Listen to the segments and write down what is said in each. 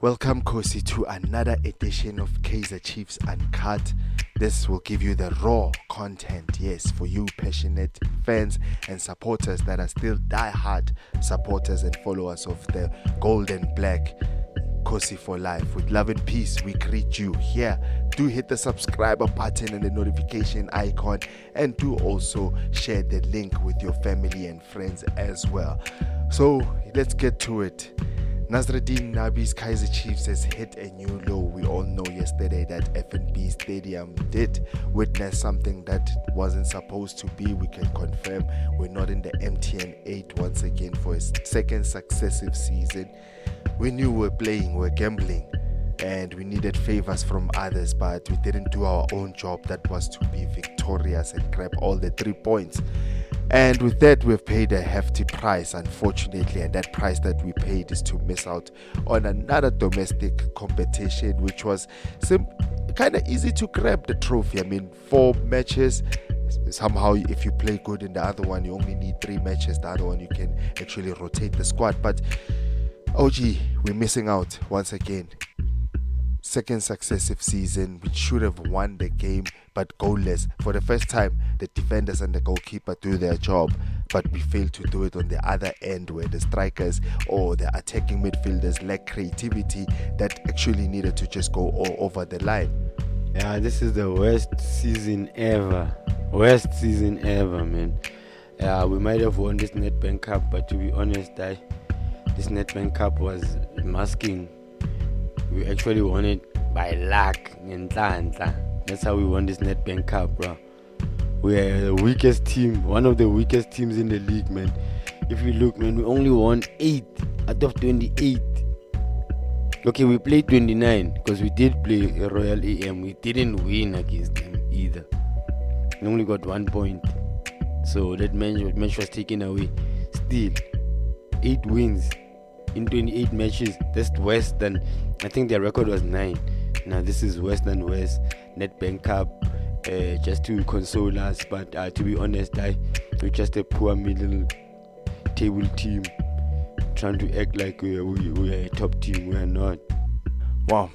Welcome, Kosi, to another edition of Kaizer Chiefs Uncut. This will give you the raw content, yes, for you passionate fans and supporters that are still die-hard supporters and followers of the gold and black. Kosi for life. With love and peace, we greet you here. Do hit the subscriber button and the notification icon, and do also share the link with your family and friends as well. So let's get to it. Nasreddin Nabi's Kaizer Chiefs has hit a new low. We all know yesterday that F&B Stadium did witness something that wasn't supposed to be. We can confirm we're not in the MTN 8 once again for a second successive season. We knew we were playing, we were gambling, and we needed favors from others, but we didn't do our own job. That was to be victorious and grab all the 3 points. And with that, we've paid a hefty price, unfortunately, and that price that we paid is to miss out on another domestic competition, which was kind of easy to grab the trophy. I mean, 4 matches. Somehow, if you play good in the other one, you only need 3 matches. The other one, you can actually rotate the squad. But OG, we're missing out once again. Second successive season, we should have won the game, but goalless. For the first time, the defenders and the goalkeeper do their job, but we failed to do it on the other end, where the strikers or the attacking midfielders lack creativity that actually needed to just go all over the line. Yeah, this is the worst season ever. Worst season ever, man. Yeah, we might have won this Nedbank Cup, but to be honest, this Nedbank Cup was masking. We actually won it by luck. That's how we won this Nedbank Cup, bro. We are the weakest team, one of the weakest teams in the league, man. If you look, man, we only won 8 out of 28. Okay, we played 29 because we did play a Royal AM. We didn't win against them either. We only got 1 point. So that match was taken away. Still, 8 wins in 28 matches. That's worse than, I think their record was 9. Now this is worse than worse. Nedbank Cup, just to console us, but to be honest, we're just a poor middle table team trying to act like we are a top team. We are not. Wow,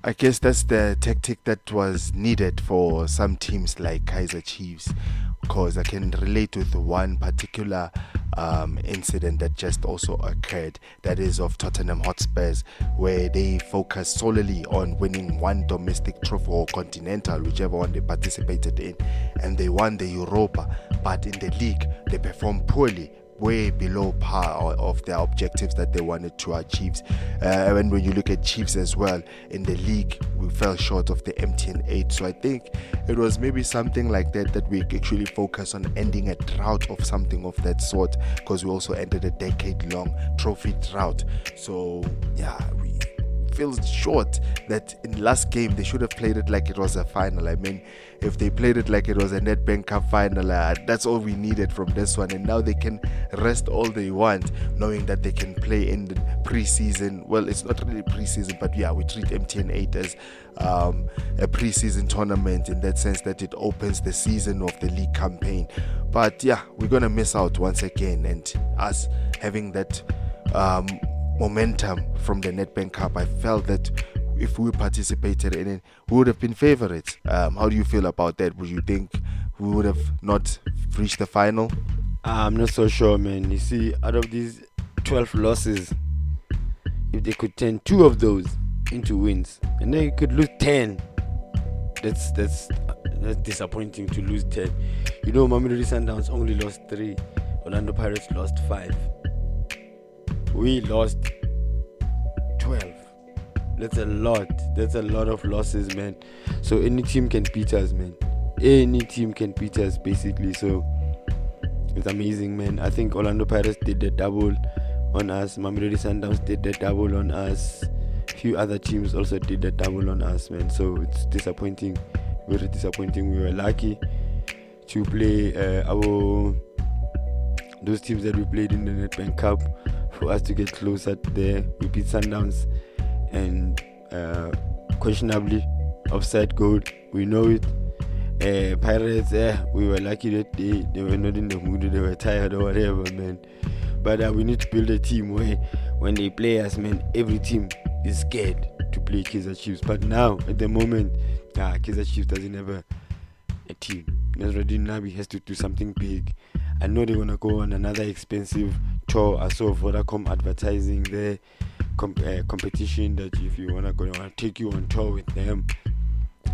I guess that's the tactic that was needed for some teams like Kaizer Chiefs, because I can relate with one particular incident that just also occurred, that is of Tottenham Hotspurs, where they focused solely on winning one domestic trophy or continental, whichever one they participated in, and they won the Europa, but in the league they performed poorly, way below par of their objectives that they wanted to achieve. And when you look at Chiefs as well, in the league we fell short of the MTN 8. So I think it was maybe something like that we actually focus on ending a drought of something of that sort, because we also ended a decade-long trophy drought. So yeah, we feel short that in last game they should have played it like it was a final. I mean, if they played it like it was a Nedbank Cup final, that's all we needed from this one. And now they can rest all they want, knowing that they can play in the pre-season. Well, it's not really pre-season, but yeah, we treat MTN 8 as a pre-season tournament, in that sense that it opens the season of the league campaign. But yeah, we're gonna miss out once again, and us having that momentum from the Nedbank Cup, I felt that if we participated in it, we would have been favorites. How do you feel about that? Would you think we would have not reached the final? I'm not so sure, man. You see, out of these 12 losses, if they could turn 2 of those into wins, and then you could lose 10, that's disappointing to lose 10. You know, Mamelodi Sundowns only lost 3. Orlando Pirates lost 5. We lost 12. That's a lot. That's a lot of losses, man. So any team can beat us, man. Any team can beat us, basically. So it's amazing, man. I think Orlando Pirates did the double on us. Mamelodi Sundowns did the double on us. A few other teams also did the double on us, man. So it's disappointing. Very disappointing. We were lucky to play those teams that we played in the Nedbank Cup, for us to get closer there. We beat Sundowns, and questionably offside goal, we know it. Pirates, we were lucky that they were not in the mood, they were tired or whatever, man. But we need to build a team where when they play us, man, every team is scared to play Kaizer Chiefs. But now, at the moment, Kaizer Chiefs doesn't have a team. Nasruddin Nabi has to do something big. I know they're gonna go on another expensive tour. I saw Vodacom advertising their competition that if you wanna go, they wanna take you on tour with them.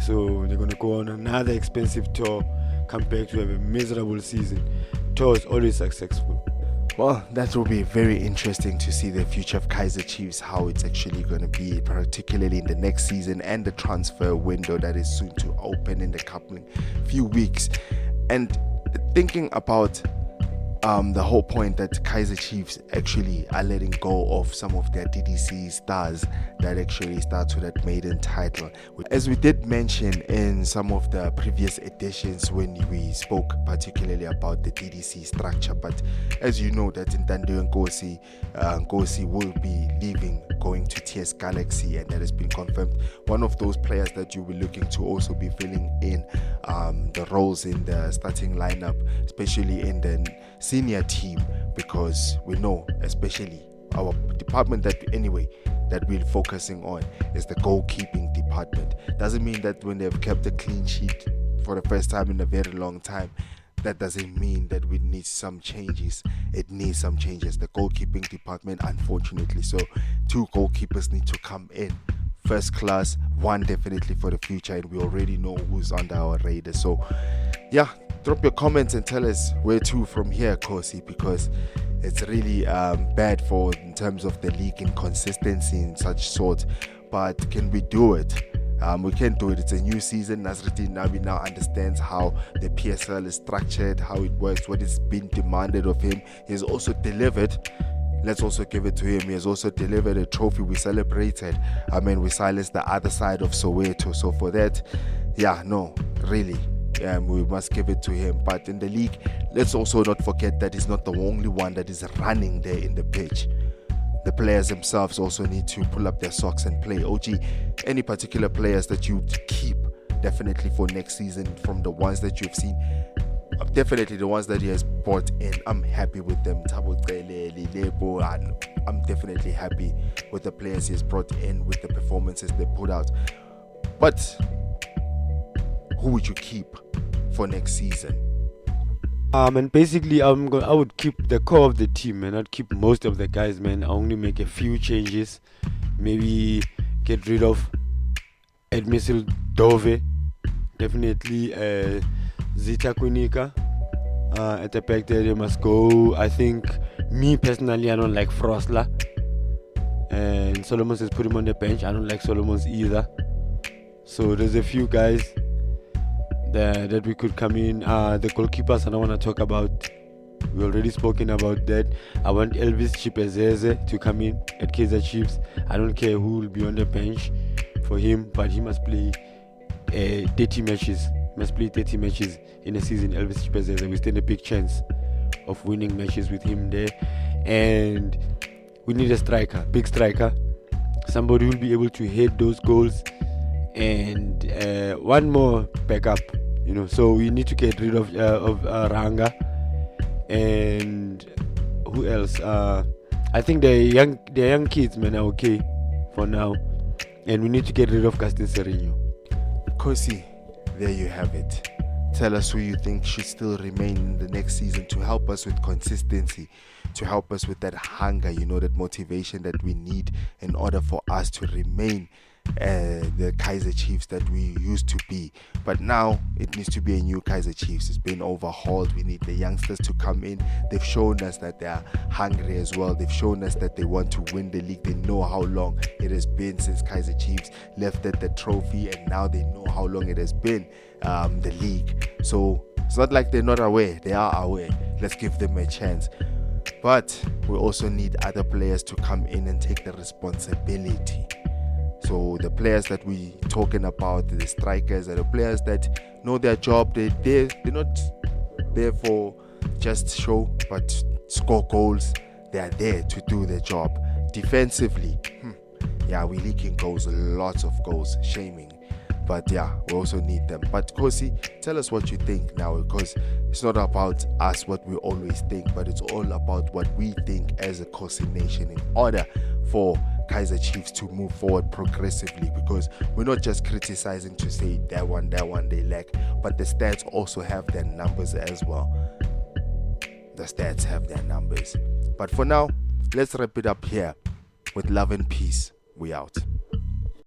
So they're gonna go on another expensive tour, come back to have a miserable season. Tour is always successful. Well, that will be very interesting to see the future of Kaizer Chiefs, how it's actually going to be, particularly in the next season and the transfer window that is soon to open in the coming few weeks. And thinking about the whole point that Kaizer Chiefs actually are letting go of some of their DDC stars that actually starts with that maiden title. As we did mention in some of the previous editions when we spoke particularly about the DDC structure, but as you know that Ntando Nkosi will be leaving, going to TS Galaxy, and that has been confirmed. One of those players that you'll be looking to also be filling in the roles in the starting lineup, especially in the senior team, because we know, especially our department that we're focusing on is the goalkeeping department. Doesn't mean that when they've kept a clean sheet for the first time in a very long time, that doesn't mean that we need some changes. It needs some changes. The goalkeeping department, unfortunately, so 2 goalkeepers need to come in. First class, 1 definitely for the future, and we already know who's under our radar. So yeah, drop your comments and tell us where to from here, Kosi, because it's really bad for in terms of the league inconsistency in such sort. But can we do it? We can do it. It's a new season. Nasruddin Nabi now understands how the PSL is structured, how it works, what is being demanded of him. He has also delivered. Let's also give it to him. He has also delivered a trophy. We celebrated. We silenced the other side of Soweto. So for that, really, we must give it to him. But in the league, let's also not forget that he's not the only one that is running there in the pitch. The players themselves also need to pull up their socks and play. OG, any particular players that you keep definitely for next season from the ones that you've seen? Definitely the ones that he has brought in, I'm happy with them. I'm definitely happy with the players he has brought in, with the performances they put out. But who would you keep for next season? And basically, I would keep the core of the team, and I'd keep most of the guys, man. I only make a few changes. Maybe get rid of Edmisil Dove. Definitely Zita Kunika. At the back there, they must go. I think, me personally, I don't like Frosla. And Solomons has put him on the bench. I don't like Solomons either. So there's a few guys that we could come in. The goalkeepers I don't want to talk about. We already spoken about that. I want Elvis Chipezeze to come in at Kaizer Chiefs. I don't care who will be on the bench for him, but he must play 30 matches. Must play 30 matches in a season. Elvis Chipezeze, we stand a big chance of winning matches with him there. And we need a striker, big striker, somebody who will be able to hit those goals. And one more backup, so we need to get rid of Ranga. And who else? I think the young kids, man, are okay for now. And we need to get rid of Gaston Serino. Kosi, there you have it. Tell us who you think should still remain in the next season to help us with consistency, to help us with that hunger, that motivation that we need in order for us to remain the Kaizer Chiefs that we used to be. But now it needs to be a new Kaizer Chiefs. It's been overhauled. We need the youngsters to come in. They've shown us that they are hungry as well. They've shown us that they want to win the league. They know how long it has been since Kaizer Chiefs lifted the trophy, and now they know how long it has been the league. So it's not like they're not aware. They are aware. Let's give them a chance. But we also need other players to come in and take the responsibility. So the players that we talking about, the strikers, are the players that know their job. They're not there for just show, but score goals. They are there to do their job. Defensively, we're leaking goals, lots of goals, shaming. But we also need them. But Kosi, tell us what you think now, because it's not about us what we always think, but it's all about what we think as a Kosi Nation in order for Kaizer Chiefs to move forward progressively, because we're not just criticizing to say that one they lack, but the stats also have their numbers as well. The stats have their numbers. But for now, let's wrap it up here. With love and peace, we out.